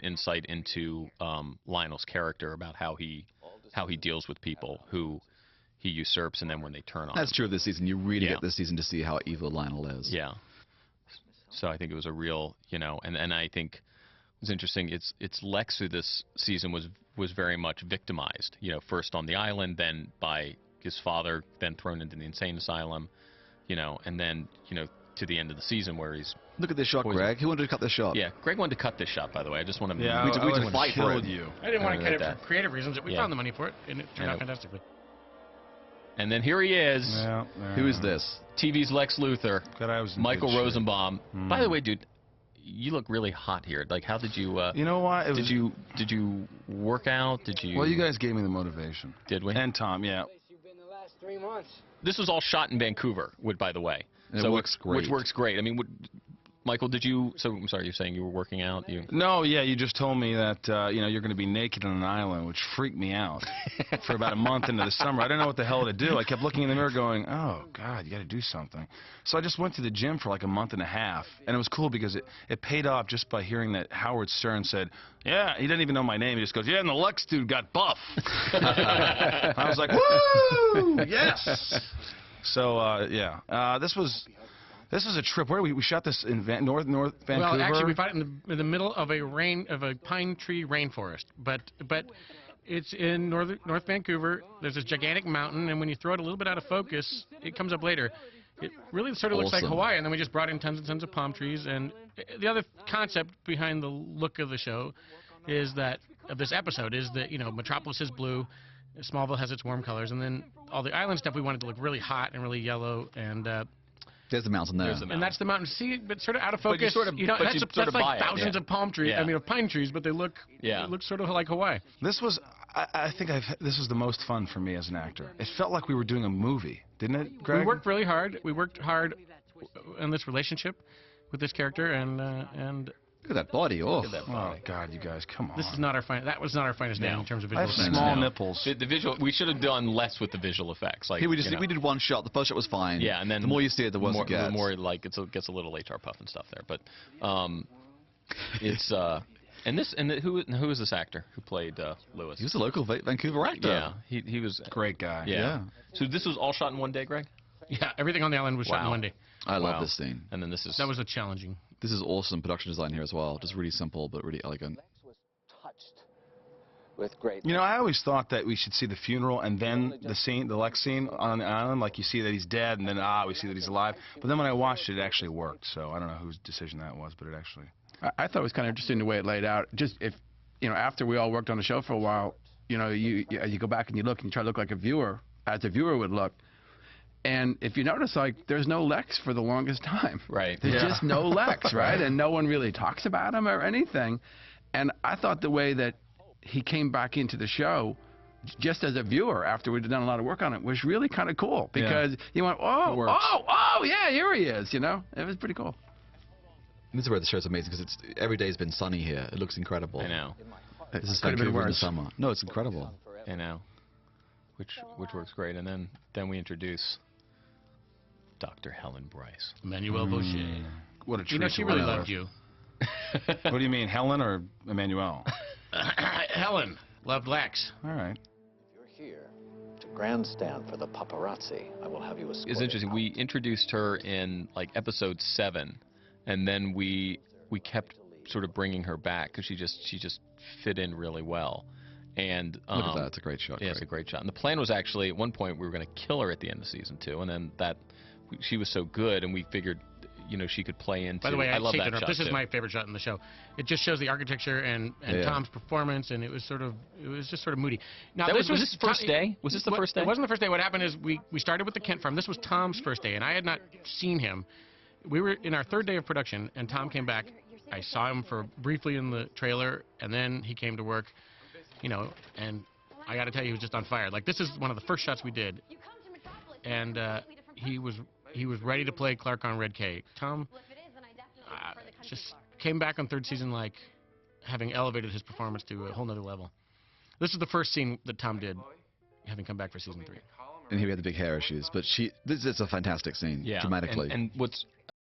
insight into Lionel's character about how he deals with people who he usurps, and then when they turn on That's him. true of this season. You really get this season to see how evil Lionel is. Yeah. So I think it was a real, and I think it was interesting. It's Lex who this season was very much victimized. First on the island, then by his father, then thrown into the insane asylum, and then to the end of the season where he's... Look at this shot, poisoned. Greg. Who wanted to cut this shot? Yeah, Greg wanted to cut this shot, by the way. I just want to... Yeah, we just fight for it. you. I didn't want to cut it that. for creative reasons. We found the money for it, and it turned out fantastically. And then here he is. Yeah, Who is this? TV's Lex Luthor. God, I was in Michael good shape. Rosenbaum. By the way, dude, you look really hot here. Like, how did you... you know what? Did you work out? Did you... Well, you guys gave me the motivation. Did we? And Tom, yeah. You've been the last 3 months. This was all shot in Vancouver, by the way. And it works great. Which works great. I mean, Michael, did you... So, I'm sorry, you're saying you were working out? No, yeah, you just told me that, you're going to be naked on an island, which freaked me out for about a month into the summer. I didn't know what the hell to do. I kept looking in the mirror going, oh, God, you got to do something. So I just went to the gym for like a month and a half, and it was cool because it paid off just by hearing that Howard Stern said, yeah, he didn't even know my name. He just goes, yeah, and the Lex dude got buff. I was like, woo, yes. So, yeah, this was a trip. Where we shot this in North Vancouver. Well, actually, we shot it in the middle of a pine tree rainforest. But it's in North Vancouver. There's this gigantic mountain, and when you throw it a little bit out of focus, it comes up later. It really sort of looks like Hawaii, and then we just brought in tons and tons of palm trees. And the other concept behind the look of the show is that of this episode is that Metropolis is blue. Smallville has its warm colors, and then all the island stuff we wanted to look really hot and really yellow, and there's the mountain there. and that's the mountain. See, but sort of out of focus. That's like thousands of palm trees. Yeah. I mean, of pine trees, but they look sort of like Hawaii. This was, I think this was the most fun for me as an actor. It felt like we were doing a movie, didn't it, Greg? We worked really hard. We worked hard in this relationship with this character, and Look at that body. Oh, Oh God, you guys, come on. this is not our that was not our finest day in terms of I visual have effects. small No. nipples. The visual... We should have done less with the visual effects. Like, Here we did one shot. The first shot was fine. Yeah, and then the more you see it, the worse it gets. The more like it gets a little HR puff and stuff there, but it's who is this actor who played Lewis? He was a local Vancouver actor. Yeah, he was Great guy. Yeah. So this was all shot in one day, Greg? Yeah, everything on the island was shot in Wow. one day. I love Wow. this scene. And then this is... That was a challenging. This is awesome production design here as well. Just really simple but really elegant. Lex was touched with great. I always thought that we should see the funeral and then the Lex scene on the island, like you see that he's dead, and then we see that he's alive. But then when I watched it, it actually worked. So I don't know whose decision that was, but it actually. I thought it was kind of interesting the way it laid out. Just if after we all worked on the show for a while, you go back and you look and you try to look like a viewer, as a viewer would look. And if you notice, like, there's no Lex for the longest time. Right. There's just no Lex, right? And no one really talks about him or anything. And I thought the way that he came back into the show, just as a viewer, after we'd done a lot of work on it, was really kind of cool. Because you went, oh, yeah, here he is, It was pretty cool. This is where the show's amazing because every day's been sunny here. It looks incredible. I know. This is Could have been Vancouver in the worse. summer. No, it's incredible. I know. Which works great. And then we introduce Dr. Helen Bryce. Emmanuel Boucher. What a treat. She to really work loved with. you. What do you mean, Helen or Emmanuel? Helen loved Lex. All right. If you're here to grandstand for the paparazzi, I will have you escorted. It's interesting. We introduced her in like episode 7, and then we kept sort of bringing her back because she just fit in really well. And Look at that. It's a great shot. Yeah, it's a great shot. And the plan was actually at one point we were going to kill her at the end of season 2, and then she was so good, and we figured she could play into... By the way, I love take that it up. shot This is too. my favorite shot in the show. It just shows the architecture and Tom's performance, and it was just sort of moody. Now, was this the first day? Was this the first day? It wasn't the first day. What happened is we started with the Kent farm. This was Tom's first day, and I had not seen him. We were in our 3rd day of production, and Tom came back. I saw him briefly in the trailer, and then he came to work, and I got to tell you, he was just on fire. Like, this is one of the first shots we did, and he was ready to play Clark on Red K. Tom just came back on 3rd season, like, having elevated his performance to a whole nother level. This is the first scene that Tom did, having come back for season 3. And here we had the big hair issues, but this is a fantastic scene, Yeah, dramatically. and what's